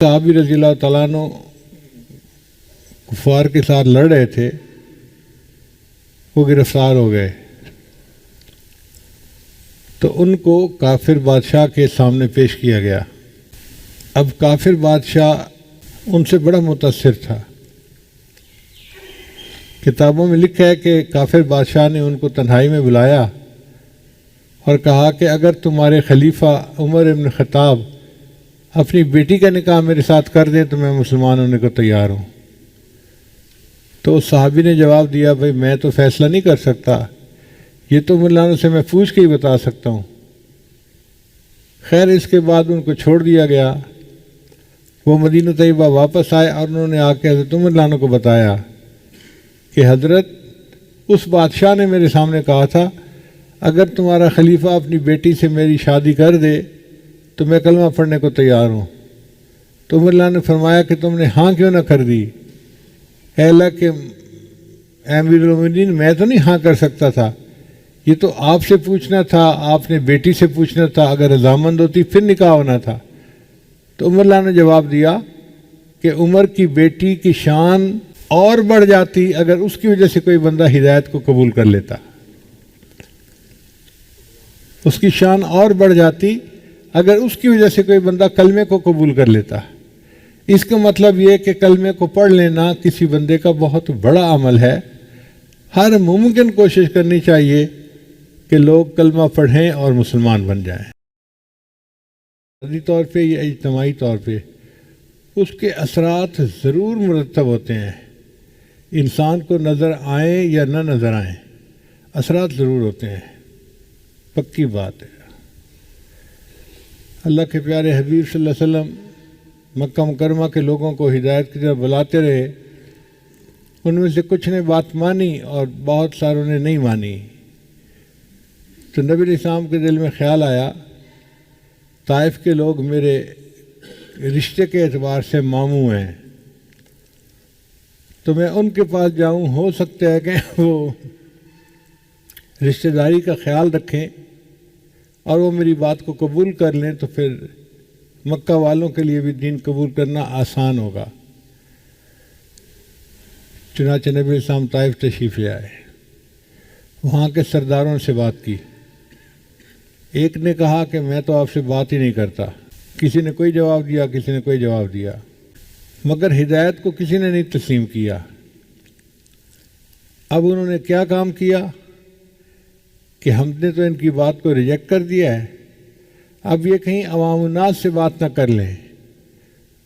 صحابی رضی اللہ تعالیٰ عنہ کفار کے ساتھ لڑ رہے تھے، وہ گرفتار ہو گئے تو ان کو کافر بادشاہ کے سامنے پیش کیا گیا۔ اب کافر بادشاہ ان سے بڑا متاثر تھا۔ کتابوں میں لکھا ہے کہ کافر بادشاہ نے ان کو تنہائی میں بلایا اور کہا کہ اگر تمہارے خلیفہ عمر ابن خطاب اپنی بیٹی کا نکاح میرے ساتھ کر دیں تو میں مسلمان ہونے کو تیار ہوں۔ تو اس صحابی نے جواب دیا، بھائی میں تو فیصلہ نہیں کر سکتا، یہ تو مولانا سے میں پوچھ کے ہی بتا سکتا ہوں۔ خیر اس کے بعد ان کو چھوڑ دیا گیا۔ وہ مدینہ طیبہ واپس آئے اور انہوں نے آ کے حضرت عمر مولانا کو بتایا کہ حضرت اس بادشاہ نے میرے سامنے کہا تھا اگر تمہارا خلیفہ اپنی بیٹی سے میری شادی کر دے تو میں کلمہ پڑھنے کو تیار ہوں۔ تو عمر مولانا نے فرمایا کہ تم نے ہاں کیوں نہ کر دی؟ اے اللہ کہ امیر المومنین میں تو نہیں ہاں کر سکتا تھا، یہ تو آپ سے پوچھنا تھا، آپ نے بیٹی سے پوچھنا تھا، اگر رضامند ہوتی پھر نکاح ہونا تھا۔ تو عمر مولانا نے جواب دیا کہ عمر کی بیٹی کی شان اور بڑھ جاتی اگر اس کی وجہ سے کوئی بندہ ہدایت کو قبول کر لیتا، اس کی شان اور بڑھ جاتی اگر اس کی وجہ سے کوئی بندہ کلمے کو قبول کر لیتا۔ اس کا مطلب یہ کہ کلمے کو پڑھ لینا کسی بندے کا بہت بڑا عمل ہے۔ ہر ممکن کوشش کرنی چاہیے کہ لوگ کلمہ پڑھیں اور مسلمان بن جائیں، فردی طور پہ یا اجتماعی طور پہ۔ اس کے اثرات ضرور مرتب ہوتے ہیں، انسان کو نظر آئیں یا نہ نظر آئیں، اثرات ضرور ہوتے ہیں، پکی بات ہے۔ اللہ کے پیارے حبیب صلی اللہ علیہ وسلم مکہ مکرمہ کے لوگوں کو ہدایت کی طرف بلاتے رہے، ان میں سے کچھ نے بات مانی اور بہت ساروں نے نہیں مانی۔ تو نبی علیہ السلام کے دل میں خیال آیا طائف کے لوگ میرے رشتے کے اعتبار سے ماموں ہیں، تو میں ان کے پاس جاؤں، ہو سکتا ہے کہ وہ رشتہ داری کا خیال رکھیں اور وہ میری بات کو قبول کر لیں، تو پھر مکہ والوں کے لیے بھی دین قبول کرنا آسان ہوگا۔ چنانچہ نبی علیہ السلام طائف تشریف لے آئے، وہاں کے سرداروں سے بات کی۔ ایک نے کہا کہ میں تو آپ سے بات ہی نہیں کرتا، کسی نے کوئی جواب دیا، کسی نے کوئی جواب دیا، مگر ہدایت کو کسی نے نہیں تسلیم کیا۔ اب انہوں نے کیا کام کیا کہ ہم نے تو ان کی بات کو ریجیکٹ کر دیا ہے، اب یہ کہیں عوام الناس سے بات نہ کر لیں۔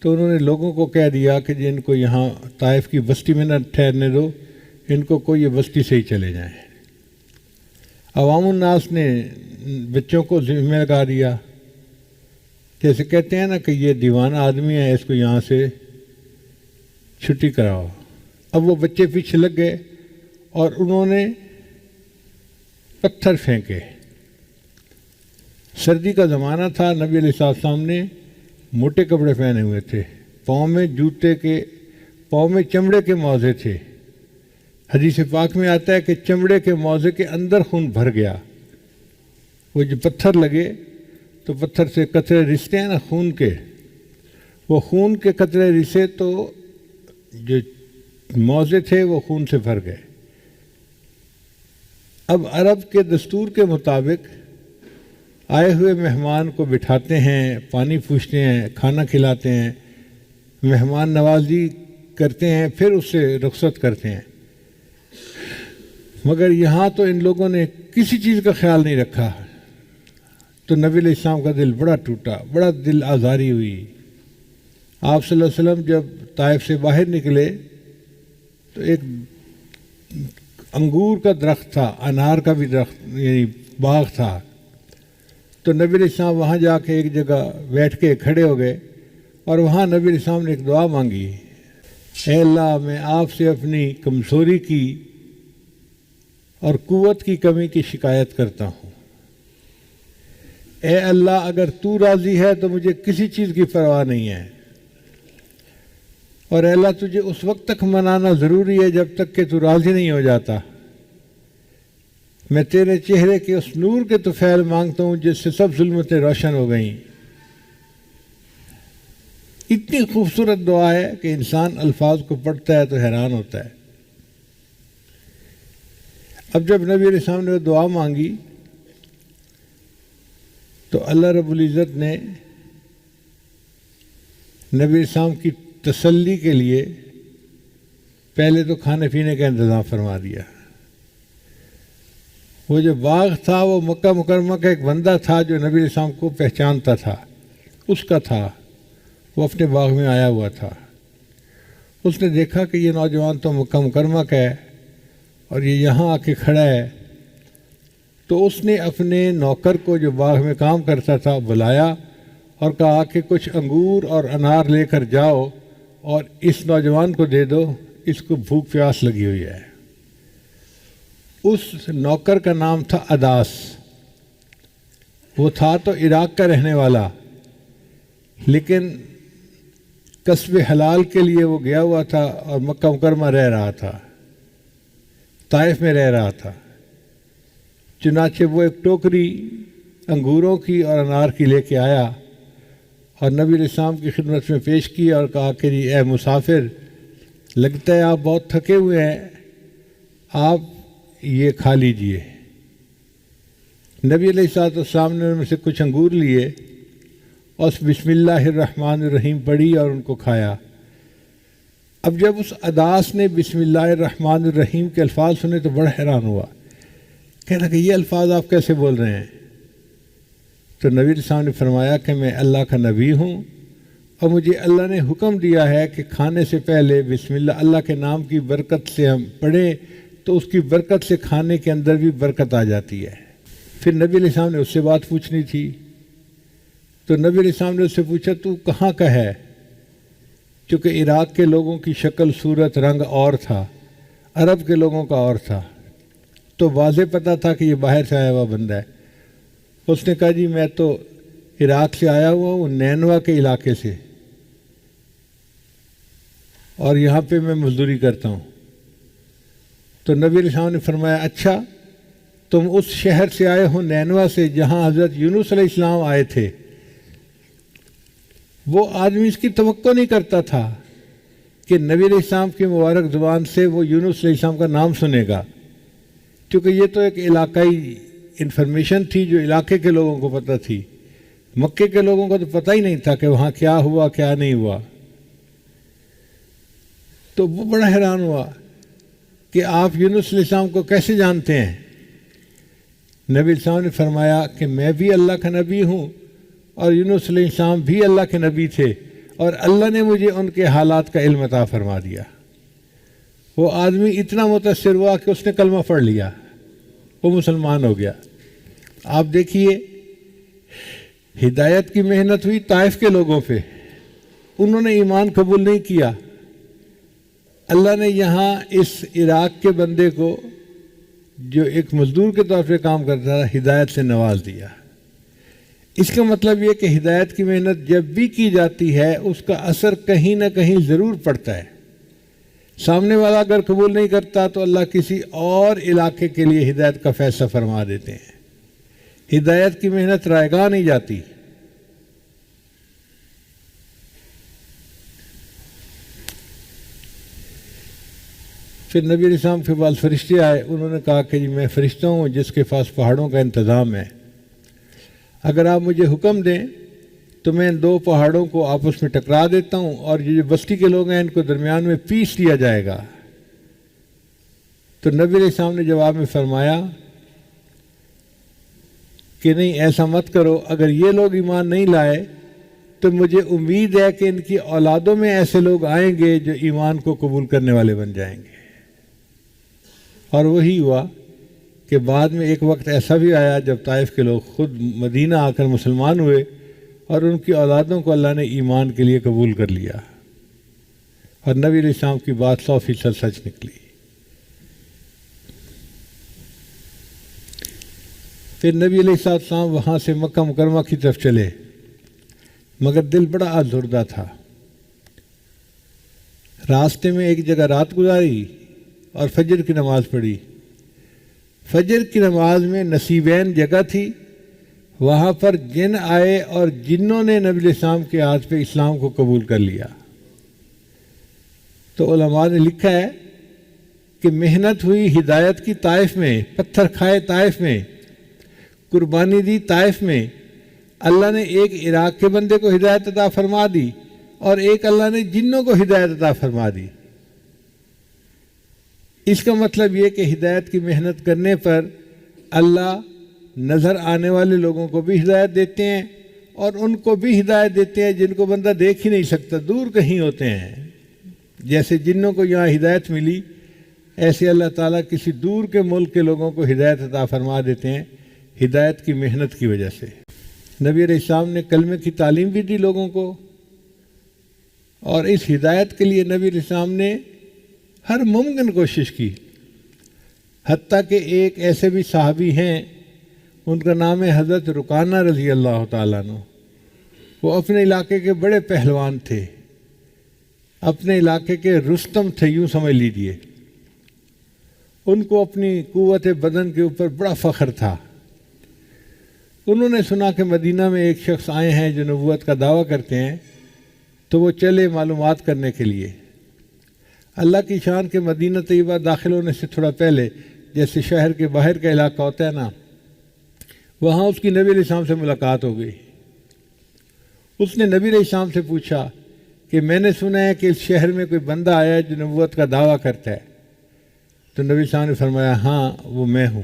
تو انہوں نے لوگوں کو کہہ دیا کہ جن کو یہاں طائف کی بستی میں نہ ٹھہرنے دو، ان کو کوئی یہ بستی سے ہی چلے جائیں۔ عوام الناس نے بچوں کو ذمہ لگا دیا، جیسے کہتے ہیں نا کہ یہ دیوانہ آدمی ہے، اس کو یہاں سے چھٹی کراؤ۔ اب وہ بچے پیچھے لگ گئے اور انہوں نے پتھر پھینکے۔ سردی کا زمانہ تھا، نبی علیہ السلام نے موٹے کپڑے پہنے ہوئے تھے، پاؤں میں چمڑے کے موزے تھے۔ حدیث پاک میں آتا ہے کہ چمڑے کے موزے کے اندر خون بھر گیا۔ وہ جو پتھر لگے تو پتھر سے قطرے رستے ہیں نا خون کے، وہ خون کے قطرے رسے تو جو موزے تھے وہ خون سے بھر گئے۔ اب عرب کے دستور کے مطابق آئے ہوئے مہمان کو بٹھاتے ہیں، پانی پوچھتے ہیں، کھانا کھلاتے ہیں، مہمان نوازی کرتے ہیں، پھر اس سے رخصت کرتے ہیں۔ مگر یہاں تو ان لوگوں نے کسی چیز کا خیال نہیں رکھا، تو نبی علیہ السلام کا دل بڑا ٹوٹا، بڑا دل آزاری ہوئی۔ آپ صلی اللہ علیہ وسلم جب طائف سے باہر نکلے تو ایک انگور کا درخت تھا، انار کا بھی درخت یعنی باغ تھا، تو نبی علیہ السلام وہاں جا کے ایک جگہ بیٹھ کے کھڑے ہو گئے اور وہاں نبی علیہ السلام نے ایک دعا مانگی، اے اللہ میں آپ سے اپنی کمزوری کی اور قوت کی کمی کی شکایت کرتا ہوں۔ اے اللہ اگر تو راضی ہے تو مجھے کسی چیز کی پرواہ نہیں ہے، اور اے اللہ تجھے اس وقت تک منانا ضروری ہے جب تک کہ تو راضی نہیں ہو جاتا۔ میں تیرے چہرے کے اس نور کے طفیل مانگتا ہوں جس سے سب ظلمتیں روشن ہو گئیں۔ اتنی خوبصورت دعا ہے کہ انسان الفاظ کو پڑھتا ہے تو حیران ہوتا ہے۔ اب جب نبی علیہ السلام نے وہ دعا مانگی تو اللہ رب العزت نے نبی علیہ السلام کی تسلی کے لیے پہلے تو کھانے پینے کا انتظام فرما دیا۔ وہ جو باغ تھا وہ مکہ مکرمہ کا ایک بندہ تھا جو نبی علیہ السلام کو پہچانتا تھا، اس کا تھا، وہ اپنے باغ میں آیا ہوا تھا۔ اس نے دیکھا کہ یہ نوجوان تو مکہ مکرمہ کا ہے اور یہ یہاں آ کے کھڑا ہے، تو اس نے اپنے نوکر کو جو باغ میں کام کرتا تھا بلایا اور کہا کہ کچھ انگور اور انار لے کر جاؤ اور اس نوجوان کو دے دو، اس کو بھوک پیاس لگی ہوئی ہے۔ اس نوکر کا نام تھا اداس، وہ تھا تو عراق کا رہنے والا، لیکن کسب حلال کے لیے وہ گیا ہوا تھا اور مکہ مکرمہ رہ رہا تھا، طائف میں رہ رہا تھا۔ چنانچہ وہ ایک ٹوکری انگوروں کی اور انار کی لے کے آیا اور نبی علیہ السلام کی خدمت میں پیش کی اور کہا کہ جی اے مسافر، لگتا ہے آپ بہت تھکے ہوئے ہیں، آپ یہ کھا لیجئے۔ نبی علیہ السلام نے ان میں سے کچھ انگور لیے اور بسم اللہ الرحمن الرحیم پڑھی اور ان کو کھایا۔ اب جب اس اداس نے بسم اللہ الرحمن الرحیم کے الفاظ سنے تو بڑا حیران ہوا، کہنا کہ یہ الفاظ آپ کیسے بول رہے ہیں؟ تو نبی علیہ السلام نے فرمایا کہ میں اللہ کا نبی ہوں اور مجھے اللہ نے حکم دیا ہے کہ کھانے سے پہلے بسم اللہ کے نام کی برکت سے ہم پڑھیں تو اس کی برکت سے کھانے کے اندر بھی برکت آ جاتی ہے۔ پھر نبی علیہ السلام نے اس سے بات پوچھنی تھی، تو نبی علیہ السلام نے اس سے پوچھا تو کہاں کا ہے؟ چونکہ عراق کے لوگوں کی شکل صورت رنگ اور تھا، عرب کے لوگوں کا اور تھا، تو واضح پتہ تھا کہ یہ باہر سے آیا ہوا بندہ ہے۔ اس نے کہا جی میں تو عراق سے آیا ہوا ہوں، نینوا کے علاقے سے، اور یہاں پہ میں مزدوری کرتا ہوں۔ تو نبی علیہ السلام نے فرمایا اچھا تم اس شہر سے آئے ہو نینوا سے جہاں حضرت یونس علیہ السلام آئے تھے۔ وہ آدمی اس کی توقع نہیں کرتا تھا کہ نبی علیہ السلام کی مبارک زبان سے وہ یونس علیہ السلام کا نام سنے گا، کیونکہ یہ تو ایک علاقائی انفارمیشن تھی جو علاقے کے لوگوں کو پتہ تھی، مکے کے لوگوں کو تو پتہ ہی نہیں تھا کہ وہاں کیا ہوا کیا نہیں ہوا۔ تو وہ بڑا حیران ہوا کہ آپ یونس علیہ السلام کو کیسے جانتے ہیں؟ نبی علیہ السلام نے فرمایا کہ میں بھی اللہ کا نبی ہوں اور یونس علیہ السلام بھی اللہ کے نبی تھے، اور اللہ نے مجھے ان کے حالات کا علم عطا فرما دیا۔ وہ آدمی اتنا متاثر ہوا کہ اس نے کلمہ پڑھ لیا، وہ مسلمان ہو گیا۔ آپ دیکھیے ہدایت کی محنت ہوئی طائف کے لوگوں پہ، انہوں نے ایمان قبول نہیں کیا، اللہ نے یہاں اس عراق کے بندے کو جو ایک مزدور کے طور پہ کام کرتا تھا ہدایت سے نواز دیا۔ اس کا مطلب یہ کہ ہدایت کی محنت جب بھی کی جاتی ہے اس کا اثر کہیں نہ کہیں ضرور پڑتا ہے۔ سامنے والا اگر قبول نہیں کرتا تو اللہ کسی اور علاقے کے لیے ہدایت کا فیصلہ فرما دیتے ہیں۔ ہدایت کی محنت رائے گاہ نہیں جاتی۔ پھر نبی علیہ السلام کے پاس فرشتے آئے، انہوں نے کہا کہ جی میں فرشتہ ہوں جس کے پاس پہاڑوں کا انتظام ہے، اگر آپ مجھے حکم دیں تو میں ان دو پہاڑوں کو آپس میں ٹکرا دیتا ہوں اور یہ جو بستی کے لوگ ہیں ان کو درمیان میں پیس دیا جائے گا۔ تو نبی علیہ السلام نے جواب میں فرمایا کہ نہیں ایسا مت کرو، اگر یہ لوگ ایمان نہیں لائے تو مجھے امید ہے کہ ان کی اولادوں میں ایسے لوگ آئیں گے جو ایمان کو قبول کرنے والے بن جائیں گے۔ اور وہی ہوا کہ بعد میں ایک وقت ایسا بھی آیا جب طائف کے لوگ خود مدینہ آ کر مسلمان ہوئے اور ان کی اولادوں کو اللہ نے ایمان کے لیے قبول کر لیا، اور نبی علیہ السلام کی بات 100% سچ نکلی۔ پھر نبی علیہ السلام وہاں سے مکہ مکرمہ کی طرف چلے، مگر دل بڑا آزردہ تھا۔ راستے میں ایک جگہ رات گزاری اور فجر کی نماز پڑھی۔ فجر کی نماز میں نصیبین جگہ تھی، وہاں پر جن آئے اور جنوں نے نبی علیہ السلام کے ہاتھ پہ اسلام کو قبول کر لیا۔ تو علماء نے لکھا ہے کہ محنت ہوئی ہدایت کی طائف میں، پتھر کھائے طائف میں، قربانی دی طائف میں، اللہ نے ایک عراق کے بندے کو ہدایت عطا فرما دی اور ایک اللہ نے جنوں کو ہدایت عطا فرما دی۔ اس کا مطلب یہ کہ ہدایت کی محنت کرنے پر اللہ نظر آنے والے لوگوں کو بھی ہدایت دیتے ہیں اور ان کو بھی ہدایت دیتے ہیں جن کو بندہ دیکھ ہی نہیں سکتا، دور کہیں ہوتے ہیں۔ جیسے جنوں کو یہاں ہدایت ملی، ایسے اللہ تعالیٰ کسی دور کے ملک کے لوگوں کو ہدایت عطا فرما دیتے ہیں ہدایت کی محنت کی وجہ سے۔ نبی علیہ السلام نے کلمے کی تعلیم بھی دی لوگوں کو، اور اس ہدایت کے لیے نبی علیہ السلام نے ہر ممکن کوشش کی۔ حتیٰ کہ ایک ایسے بھی صحابی ہیں، ان کا نام ہے حضرت رکانہ رضی اللہ تعالیٰ عنہ۔ وہ اپنے علاقے کے بڑے پہلوان تھے، اپنے علاقے کے رستم تھے، یوں سمجھ لیجیے۔ ان کو اپنی قوت بدن کے اوپر بڑا فخر تھا۔ انہوں نے سنا کہ مدینہ میں ایک شخص آئے ہیں جو نبوت کا دعویٰ کرتے ہیں، تو وہ چلے معلومات کرنے کے لیے۔ اللہ کی شان کے مدینہ طیبہ داخل ہونے سے تھوڑا پہلے، جیسے شہر کے باہر کا علاقہ ہوتا ہے نا، وہاں اس کی نبی علیہ السلام سے ملاقات ہو گئی۔ اس نے نبی علیہ السلام سے پوچھا کہ میں نے سنا ہے کہ اس شہر میں کوئی بندہ آیا ہے جو نبوت کا دعویٰ کرتا ہے۔ تو نبی علیہ السلام نے فرمایا ہاں وہ میں ہوں۔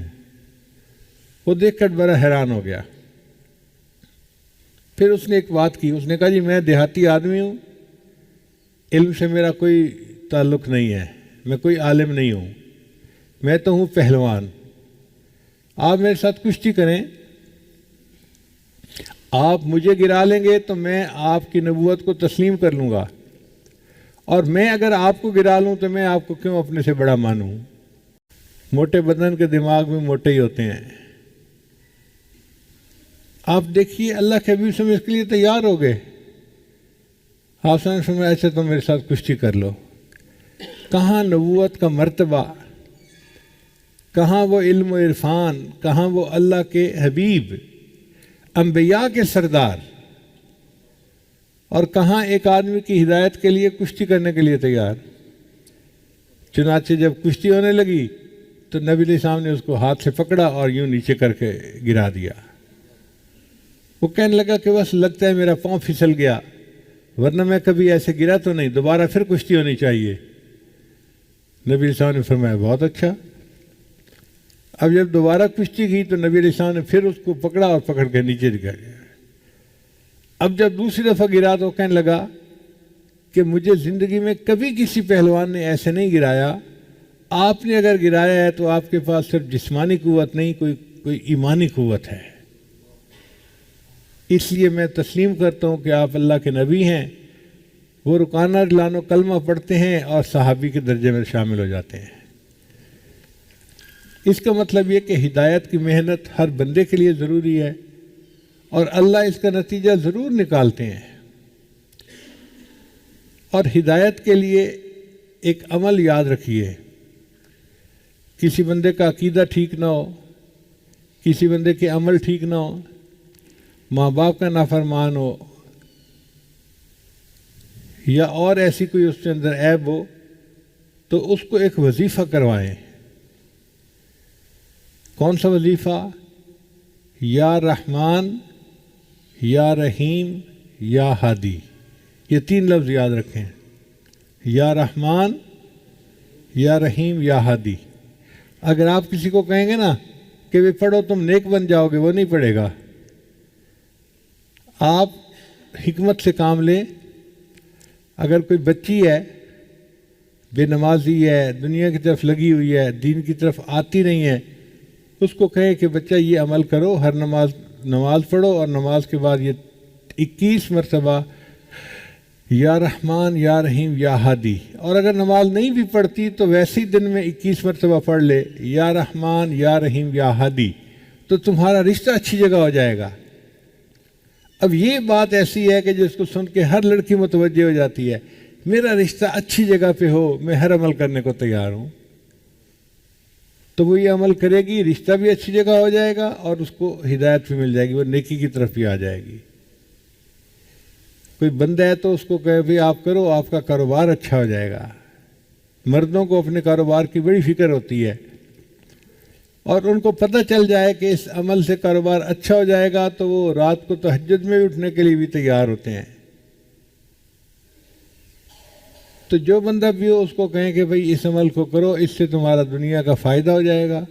وہ دیکھ کر بڑا حیران ہو گیا۔ پھر اس نے ایک بات کی، اس نے کہا جی میں دیہاتی آدمی ہوں، علم سے میرا کوئی تعلق نہیں ہے، میں کوئی عالم نہیں ہوں، میں تو ہوں پہلوان۔ آپ میرے ساتھ کشتی کریں، آپ مجھے گرا لیں گے تو میں آپ کی نبوت کو تسلیم کر لوں گا، اور میں اگر آپ کو گرا لوں تو میں آپ کو کیوں اپنے سے بڑا مانوں۔ موٹے بدن کے دماغ میں موٹے ہی ہوتے ہیں۔ آپ دیکھیے اللہ کے حبیب سے اس کے لیے تیار ہو گئے۔ آپ نے فرمایا اچھا تو میرے ساتھ کشتی کر لو۔ کہاں نبوت کا مرتبہ، کہاں وہ علم و عرفان، کہاں وہ اللہ کے حبیب، انبیاء کے سردار، اور کہاں ایک آدمی کی ہدایت کے لیے کشتی کرنے کے لیے تیار۔ چنانچہ جب کشتی ہونے لگی تو نبی علیہ السلام نے اس کو ہاتھ سے پکڑا اور یوں نیچے کر کے گرا دیا۔ وہ کہنے لگا کہ بس لگتا ہے میرا پاؤں پھسل گیا، ورنہ میں کبھی ایسے گرا تو نہیں، دوبارہ پھر کشتی ہونی چاہیے۔ نبی علیہ السلام نے فرمایا بہت اچھا۔ اب جب دوبارہ کشتی کی تو نبی علیہ السلام نے پھر اس کو پکڑا اور پکڑ کے نیچے دکھا گیا۔ اب جب دوسری دفعہ گرا تو کہنے لگا کہ مجھے زندگی میں کبھی کسی پہلوان نے ایسے نہیں گرایا، آپ نے اگر گرایا ہے تو آپ کے پاس صرف جسمانی قوت نہیں، کوئی ایمانی قوت ہے، اس لیے میں تسلیم کرتا ہوں کہ آپ اللہ کے نبی ہیں۔ وہ رکانہ رضی اللہ عنہ کلمہ پڑھتے ہیں اور صحابی کے درجے میں شامل ہو جاتے ہیں۔ اس کا مطلب یہ کہ ہدایت کی محنت ہر بندے کے لیے ضروری ہے، اور اللہ اس کا نتیجہ ضرور نکالتے ہیں۔ اور ہدایت کے لیے ایک عمل یاد رکھیے، کسی بندے کا عقیدہ ٹھیک نہ ہو، کسی بندے کے عمل ٹھیک نہ ہو، ماں باپ کا نافرمان ہو، یا اور ایسی کوئی اس کے اندر عیب ہو، تو اس کو ایک وظیفہ کروائیں۔ کون سا وظیفہ؟ یا رحمان، یا رحیم، یا ہادی، یہ تین لفظ یاد رکھیں۔ یا رحمان، یا رحیم، یا ہادی۔ اگر آپ کسی کو کہیں گے نا کہ وہ پڑھو تم نیک بن جاؤ گے، وہ نہیں پڑھے گا۔ آپ حکمت سے کام لیں۔ اگر کوئی بچی ہے، بے نمازی ہے، دنیا کی طرف لگی ہوئی ہے، دین کی طرف آتی نہیں ہے، اس کو کہیں کہ بچہ یہ عمل کرو، ہر نماز پڑھو، اور نماز کے بعد یہ 21 مرتبہ یا رحمان، یا رحیم، یا ہادی۔ اور اگر نماز نہیں بھی پڑھتی تو ویسے ہی دن میں 21 مرتبہ پڑھ لے یا رحمان، یا رحیم، یا ہادی، تو تمہارا رشتہ اچھی جگہ ہو جائے گا۔ اب یہ بات ایسی ہے کہ جس کو سن کے ہر لڑکی متوجہ ہو جاتی ہے، میرا رشتہ اچھی جگہ پہ ہو، میں ہر عمل کرنے کو تیار ہوں۔ تو وہ یہ عمل کرے گی، رشتہ بھی اچھی جگہ ہو جائے گا اور اس کو ہدایت بھی مل جائے گی، وہ نیکی کی طرف بھی آ جائے گی۔ کوئی بندہ ہے تو اس کو کہے بھی آپ کرو، آپ کا کاروبار اچھا ہو جائے گا۔ مردوں کو اپنے کاروبار کی بڑی فکر ہوتی ہے، اور ان کو پتہ چل جائے کہ اس عمل سے کاروبار اچھا ہو جائے گا تو وہ رات کو تہجد میں اٹھنے کے لیے بھی تیار ہوتے ہیں۔ تو جو بندہ بھی ہو اس کو کہیں کہ بھئی اس عمل کو کرو، اس سے تمہارا دنیا کا فائدہ ہو جائے گا،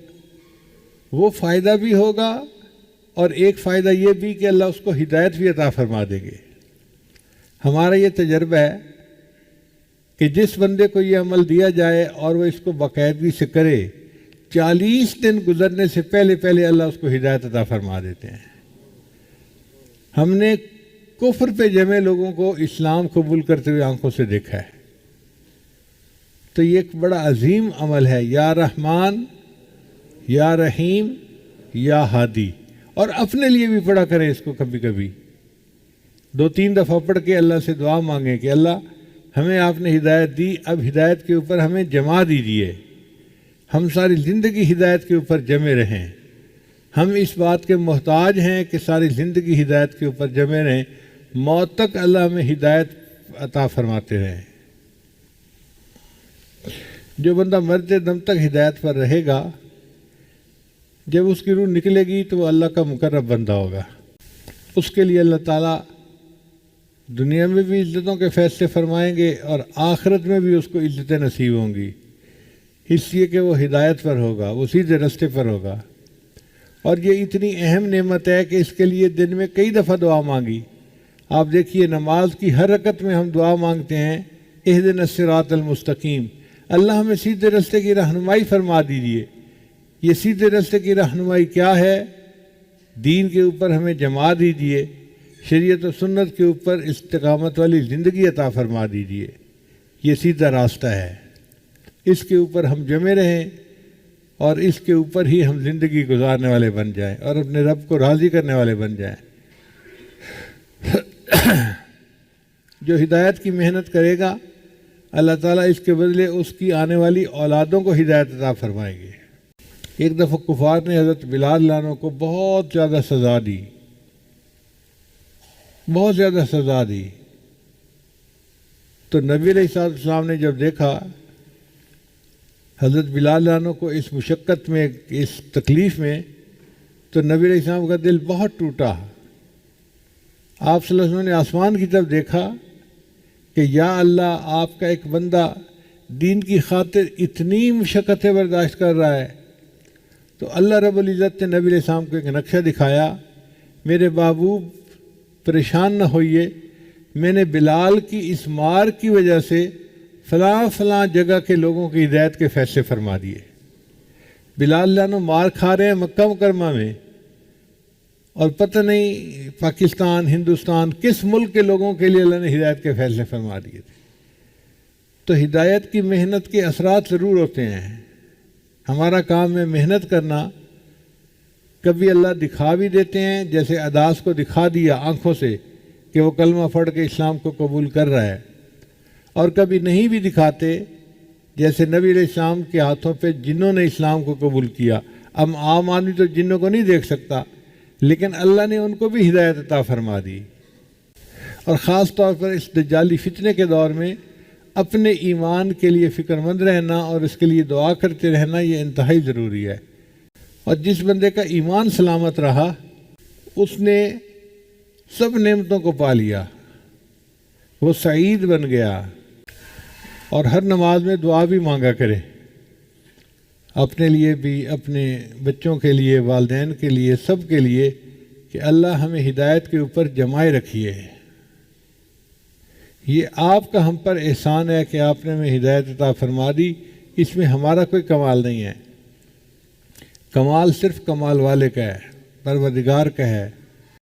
وہ فائدہ بھی ہوگا، اور ایک فائدہ یہ بھی کہ اللہ اس کو ہدایت بھی عطا فرما دے گے۔ ہمارا یہ تجربہ ہے کہ جس بندے کو یہ عمل دیا جائے اور وہ اس کو باقاعدگی سے کرے، 40 دن گزرنے سے پہلے پہلے اللہ اس کو ہدایت عطا فرما دیتے ہیں۔ ہم نے کفر پہ جمے لوگوں کو اسلام قبول کرتے ہوئے آنکھوں سے دیکھا ہے۔ تو یہ ایک بڑا عظیم عمل ہے، یا رحمان یا رحیم یا ہادی، اور اپنے لیے بھی پڑھا کریں اس کو، کبھی کبھی 2-3 دفعہ پڑھ کے اللہ سے دعا مانگیں کہ اللہ ہمیں آپ نے ہدایت دی، اب ہدایت کے اوپر ہمیں جما دیجیے، ہم ساری زندگی ہدایت کے اوپر جمے رہیں۔ ہم اس بات کے محتاج ہیں کہ ساری زندگی ہدایت کے اوپر جمے رہیں، موت تک اللہ ہمیں ہدایت عطا فرماتے رہیں۔ جو بندہ مرتے دم تک ہدایت پر رہے گا، جب اس کی روح نکلے گی تو وہ اللہ کا مقرب بندہ ہوگا۔ اس کے لیے اللہ تعالیٰ دنیا میں بھی عزتوں کے فیصلے فرمائیں گے اور آخرت میں بھی اس کو عزتیں نصیب ہوں گی، اس لیے کہ وہ ہدایت پر ہوگا، وہ سیدھے راستے پر ہوگا۔ اور یہ اتنی اہم نعمت ہے کہ اس کے لیے دن میں کئی دفعہ دعا مانگی۔ آپ دیکھیے نماز کی ہر رکعت میں ہم دعا مانگتے ہیں، اہدنا الصراط المستقیم، اللہ ہمیں سیدھے راستے کی رہنمائی فرما دیجیے۔ یہ سیدھے راستے کی رہنمائی کیا ہے؟ دین کے اوپر ہمیں جما دیجیے، شریعت و سنت کے اوپر استقامت والی زندگی عطا فرما دیجیے۔ یہ سیدھا راستہ ہے، اس کے اوپر ہم جمے رہیں اور اس کے اوپر ہی ہم زندگی گزارنے والے بن جائیں اور اپنے رب کو راضی کرنے والے بن جائیں۔ جو ہدایت کی محنت کرے گا، اللہ تعالیٰ اس کے بدلے اس کی آنے والی اولادوں کو ہدایت عطا فرمائیں گے۔ ایک دفعہ کفار نے حضرت بلال عنہ کو بہت زیادہ سزا دی، بہت زیادہ سزا دی۔ تو نبی علیہ السلام نے جب دیکھا حضرت بلال عنہ کو اس مشقت میں، اس تکلیف میں، تو نبی علیہ السلام کا دل بہت ٹوٹا۔ آپ صلی اللہ علیہ وسلم نے آسمان کی طرف دیکھا کہ یا اللہ، آپ کا ایک بندہ دین کی خاطر اتنی مشقتیں برداشت کر رہا ہے۔ تو اللہ رب العزت نے نبی علیہ السلام کو ایک نقشہ دکھایا، میرے محبوب پریشان نہ ہوئیے، میں نے بلال کی اس مار کی وجہ سے فلاں فلاں جگہ کے لوگوں کی ہدایت کے فیصلے فرما دیے۔ بلال عنہ مار کھا رہے ہیں مکہ مکرمہ میں، اور پتہ نہیں پاکستان، ہندوستان، کس ملک کے لوگوں کے لیے اللہ نے ہدایت کے فیصلے فرما دیے تھے۔ تو ہدایت کی محنت کے اثرات ضرور ہوتے ہیں۔ ہمارا کام ہے محنت کرنا۔ کبھی اللہ دکھا بھی دیتے ہیں، جیسے عداس کو دکھا دیا آنکھوں سے کہ وہ کلمہ پڑھ کے اسلام کو قبول کر رہا ہے، اور کبھی نہیں بھی دکھاتے، جیسے نبی علیہ السلام کے ہاتھوں پہ جنوں نے اسلام کو قبول کیا۔ اب عام آدمی تو جنوں کو نہیں دیکھ سکتا، لیکن اللہ نے ان کو بھی ہدایت عطا فرما دی۔ اور خاص طور پر اس دجالی فتنے کے دور میں اپنے ایمان کے لیے فکر مند رہنا اور اس کے لیے دعا کرتے رہنا، یہ انتہائی ضروری ہے۔ اور جس بندے کا ایمان سلامت رہا، اس نے سب نعمتوں کو پا لیا، وہ سعید بن گیا۔ اور ہر نماز میں دعا بھی مانگا کرے، اپنے لیے بھی، اپنے بچوں کے لیے، والدین کے لیے، سب کے لیے، کہ اللہ ہمیں ہدایت کے اوپر جمائے رکھیے۔ یہ آپ کا ہم پر احسان ہے کہ آپ نے ہمیں ہدایت عطا فرما دی، اس میں ہمارا کوئی کمال نہیں ہے۔ کمال صرف کمال والے کا ہے، پروردگار کا ہے۔